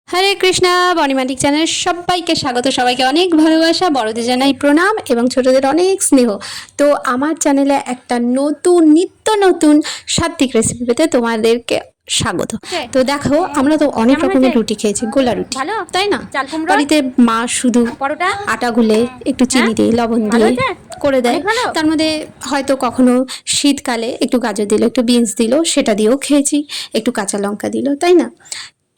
হরে Krishna বনিমাটিক channel সবাইকে স্বাগত, সবাইকে অনেক ভালোবাসা, বড়দের জানাই প্রণাম এবং ছোটদের অনেক স্নেহ। তো আমার চ্যানেলে একটা নিত্য নতুন সাত্বিক রেসিপি পেতে তোমাদেরকে স্বাগত। তো দেখো, আমরা তো অনেক রকমের রুটি খেয়েছি, গোলা রুটি, তাই না? বাড়িতে মা শুধু আটা গুলে একটু চিনি দিয়ে লবণ দিয়ে করে দেয়। তার মধ্যে হয়তো কখনো শীতকালে একটু গাজর দিল, একটু বিনস দিল, সেটা দিয়েও খেয়েছি, একটু কাঁচা লঙ্কা দিল, তাই না?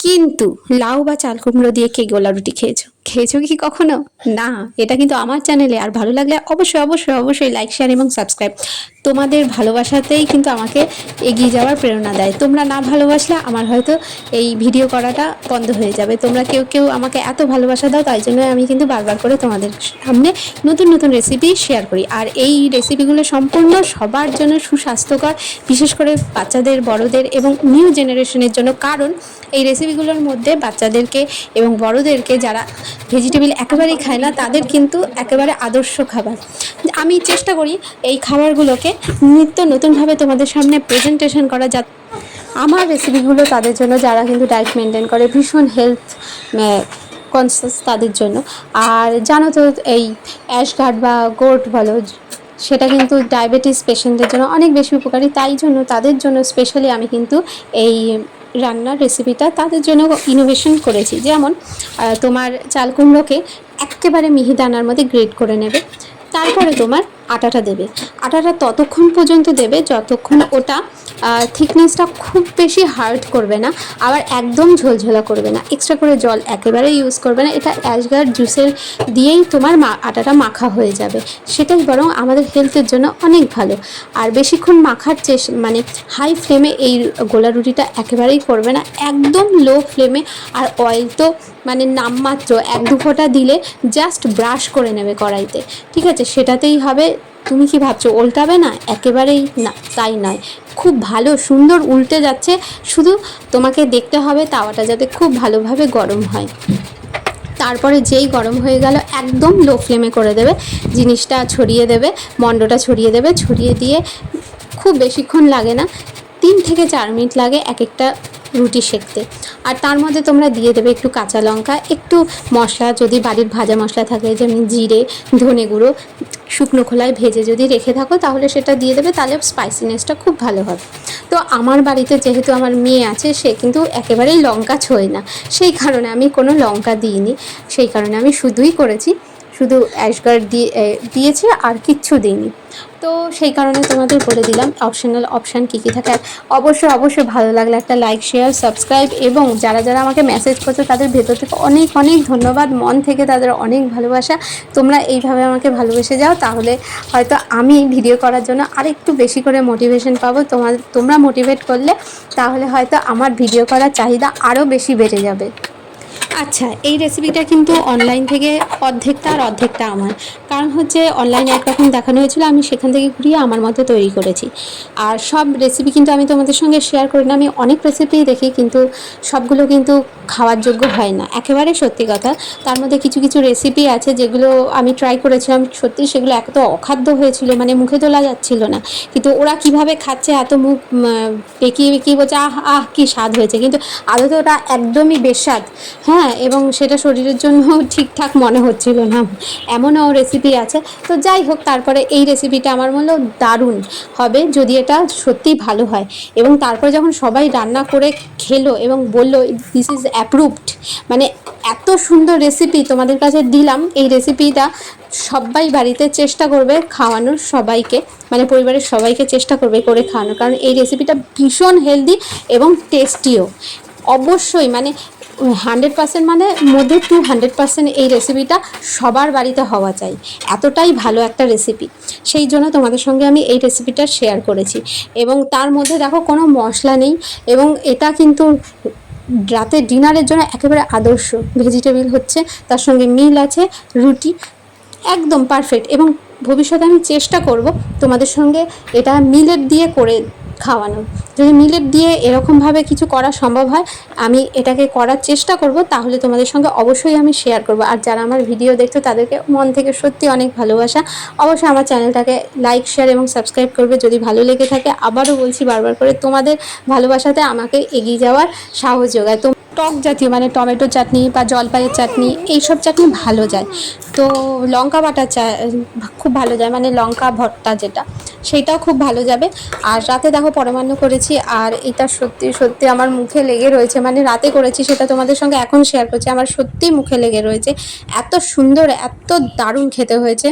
কিন্তু লাউ বা চাল কুমড়ো দিয়ে কে গোলা রুটি খেয়েছো কি কখনো? না। এটা কিন্তু আমার চ্যানেলে, আর ভালো লাগলে অবশ্যই অবশ্যই অবশ্যই লাইক, শেয়ার এবং সাবস্ক্রাইব। তোমাদের ভালোবাসাতেই কিন্তু আমাকে এগিয়ে যাওয়ার প্রেরণা দেয়। তোমরা না ভালোবাসলে আমার হয়তো এই ভিডিও করাটা বন্ধ হয়ে যাবে। তোমরা কেউ কেউ আমাকে এত ভালোবাসা দাও, তাই জন্য আমি কিন্তু বারবার করে তোমাদের সামনে নতুন নতুন রেসিপি শেয়ার করি। আর এই রেসিপিগুলো সম্পূর্ণ সবার জন্য সুস্বাস্থ্যকর, বিশেষ করে বাচ্চাদের, বড়দের এবং নিউ জেনারেশনের জন্য। কারণ এই রেসিপিগুলোর মধ্যে বাচ্চাদেরকে এবং বড়দেরকে, যারা ভেজিটেবল একেবারেই খায় না, তাদের কিন্তু একেবারে আদর্শ খাবার। আমি চেষ্টা করি এই খাবারগুলোকে নিত্য নতুনভাবে তোমাদের সামনে প্রেজেন্টেশন করা, যা আমার রেসিপিগুলো তাদের জন্য যারা কিন্তু ডায়েট মেনটেন করে, ভীষণ হেলথ কনসিয়াস, তাদের জন্য। আর জানো তো, এই অ্যাশগার্ড বা গোট বলো, সেটা কিন্তু ডায়াবেটিস পেশেন্টদের জন্য অনেক বেশি উপকারী। তাই জন্য তাদের জন্য স্পেশালি আমি কিন্তু এই রান্নার রেসিপিটা তাদের জন্য ইনোভেশন করেছি। যেমন তোমার চাল কুমড়োকে একেবারে মিহিদানার মধ্যে গ্রেট করে নেবে, তারপরে তোমার আটাটা দেবে। আটাটা ততক্ষণ পর্যন্ত দেবে যতক্ষণ ওটা থিকনেসটা খুব বেশি হার্ড করবে না, আবার একদম ঝোলঝোলা করবে না, এক্সট্রা করে জল একেবারে ইউজ করবে না। এটা অ্যাশগার্ড জুসের দিয়েই তোমার আটাটা মাখা হয়ে যাবে, সেটাই বরং আমাদের হেলথের জন্য অনেক ভালো। আর বেশিক্ষণ মাখার মানে হাই ফ্লেমে এই গোলা রুটিটা একেবারেই করবে না, একদম লো ফ্লেমে। আর অয়েল তো মানে নামমাত্র 1-2 ফোঁটা দিলে জাস্ট ব্রাশ করে নেবে কড়াইতে, ঠিক আছে? সেটাতেই হবে। তুমি কি ভাবছো উল্টাবে না? একেবারেই না, তাই নয়, খুব ভালো সুন্দর উল্টে যাচ্ছে। শুধু তোমাকে দেখতে হবে তাওয়াটা যাতে খুব ভালোভাবে গরম হয়। তারপরে যেই গরম হয়ে গেল, একদম লো ফ্লেমে করে দেবে, জিনিসটা ছড়িয়ে দেবে, মণ্ডটা ছড়িয়ে দেবে। ছড়িয়ে দিয়ে খুব বেশিক্ষণ লাগে না, 3 থেকে 4 মিনিট লাগে এক একটা রুটি সেঁকতে। আর তার মধ্যে তোমরা দিয়ে দেবে একটু কাঁচা লঙ্কা, একটু মশলা, যদি বাড়ির ভাজা মশলা থাকে, যেমন জিরে, ধনে গুঁড়ো, শুকনো খোলায় ভেজে যদি রেখে থাকো তাহলে সেটা দিয়ে দেবে, তাহলে স্পাইসিনেসটা খুব ভালো হবে। তো আমার বাড়িতে যেহেতু আমার মেয়ে আছে, সে কিন্তু একেবারেই লঙ্কা ছোঁয় না, সেই কারণে আমি কোনো লঙ্কা দিইনি। সেই কারণে আমি শুধুই করেছি, শুধু অ্যাশগার্ড দিয়েছি আর কিচ্ছু দিইনি। তো সেই কারণে তোমাদের বলে দিলাম অপশান কী কী থাকে। অবশ্যই অবশ্যই ভালো লাগলে একটা লাইক, শেয়ার, সাবস্ক্রাইব, এবং যারা যারা আমাকে মেসেজ করছো তাদের ভেতর থেকে অনেক অনেক ধন্যবাদ, মন থেকে তাদের অনেক ভালোবাসা। তোমরা এইভাবে আমাকে ভালোবেসে যাও, তাহলে হয়তো আমি ভিডিও করার জন্য আরেকটু বেশি করে মোটিভেশন পাবো। তোমরা মোটিভেট করলে তাহলে হয়তো আমার ভিডিও করার চাহিদা আরও বেশি বেড়ে যাবে। আচ্ছা, এই রেসিপিটা কিন্তু অনলাইন থেকে অর্ধেকটা আর অর্ধেকটা আমার, কারণ হচ্ছে অনলাইনে একরকম দেখানো হয়েছিল, আমি সেখান থেকে ঘুরিয়ে আমার মতো তৈরি করেছি। আর সব রেসিপি কিন্তু আমি তোমাদের সঙ্গে শেয়ার করি না, আমি অনেক রেসিপিই দেখি, কিন্তু সবগুলো কিন্তু খাওয়ার যোগ্য হয় না, একেবারে সত্যি কথা। তার মধ্যে কিছু কিছু রেসিপি আছে যেগুলো আমি ট্রাই করেছিলাম, সত্যি সেগুলো এত অখাদ্য হয়েছিল, মানে মুখে তোলা যাচ্ছিল না। কিন্তু ওরা কিভাবে খাচ্ছে, এত মুখ পেকিয়ে পেকিয়ে বলছে আহ আহ কী স্বাদ হয়েছে, কিন্তু আদতে ওটা একদমই বেস্বাদ। হ্যাঁ, এবং সেটা শরীরের জন্য ঠিকঠাক মনে হচ্ছিল না, এমনও রেসিপি আছে। তো যাই হোক, তারপরে এই রেসিপিটা আমার মনে হলো দারুণ হবে যদি এটা সত্যিই ভালো হয়। এবং তারপরে যখন সবাই রান্না করে খেলো এবং বললো দিস ইজ অ্যাপ্রুভড, মানে এত সুন্দর রেসিপি তোমাদের কাছে দিলাম, এই রেসিপিটা সবাই বাড়িতে চেষ্টা করবে খাওয়ানোর, সবাইকে মানে পরিবারের সবাইকে চেষ্টা করবে করে খাওয়ানোর, কারণ এই রেসিপিটা ভীষণ হেলদি এবং টেস্টিও। অবশ্যই মানে 100% মানে মধ্যে 200% এই রেসিপিটা সবার বাড়িতে হওয়া চাই, এতটাই ভালো একটা রেসিপি। সেই জন্য তোমাদের সঙ্গে আমি এই রেসিপিটা শেয়ার করেছি। এবং তার মধ্যে দেখো কোনো মশলা নেই, এবং এটা কিন্তু রাতে ডিনারের জন্য একেবারে আদর্শ। ভেজিটেবল হচ্ছে, তার সঙ্গে মিল আছে, রুটি, একদম পারফেক্ট। এবং ভবিষ্যতে আমি চেষ্টা করব তোমাদের সঙ্গে এটা মিলেট দিয়ে করে খাওয়ানো। যদি মিলেট দিয়ে এরকমভাবে কিছু করা সম্ভব হয়, আমি এটাকে করার চেষ্টা করব, তাহলে তোমাদের সঙ্গে অবশ্যই আমি শেয়ার করব। আর যারা আমার ভিডিও দেখছো তাদেরকে মন থেকে সত্যি অনেক ভালোবাসা। অবশ্যই আমার চ্যানেলটাকে লাইক, শেয়ার এবং সাবস্ক্রাইব করবে যদি ভালো লেগে থাকে। আবারও বলছি বারবার করে, তোমাদের ভালোবাসাতে আমাকে এগিয়ে যাওয়ার সাহস যোগায়। তো টক জাতীয় মানে টমেটো চাটনি বা জলপাইয়ের চাটনি, এইসব চাটনি ভালো যায়। তো লঙ্কা বাটা খুব ভালো যায়, মানে লঙ্কা ভর্তা যেটা, সেইটাও খুব ভালো যাবে। আর রাতে দেখো পরমান্ন করেছি, আর এটা সত্যি সত্যি আমার মুখে লেগে রয়েছে, মানে রাতে করেছি সেটা তোমাদের সঙ্গে এখন শেয়ার করছি, আমার সত্যিই মুখে লেগে রয়েছে। এত সুন্দর, এত দারুণ খেতে হয়েছে।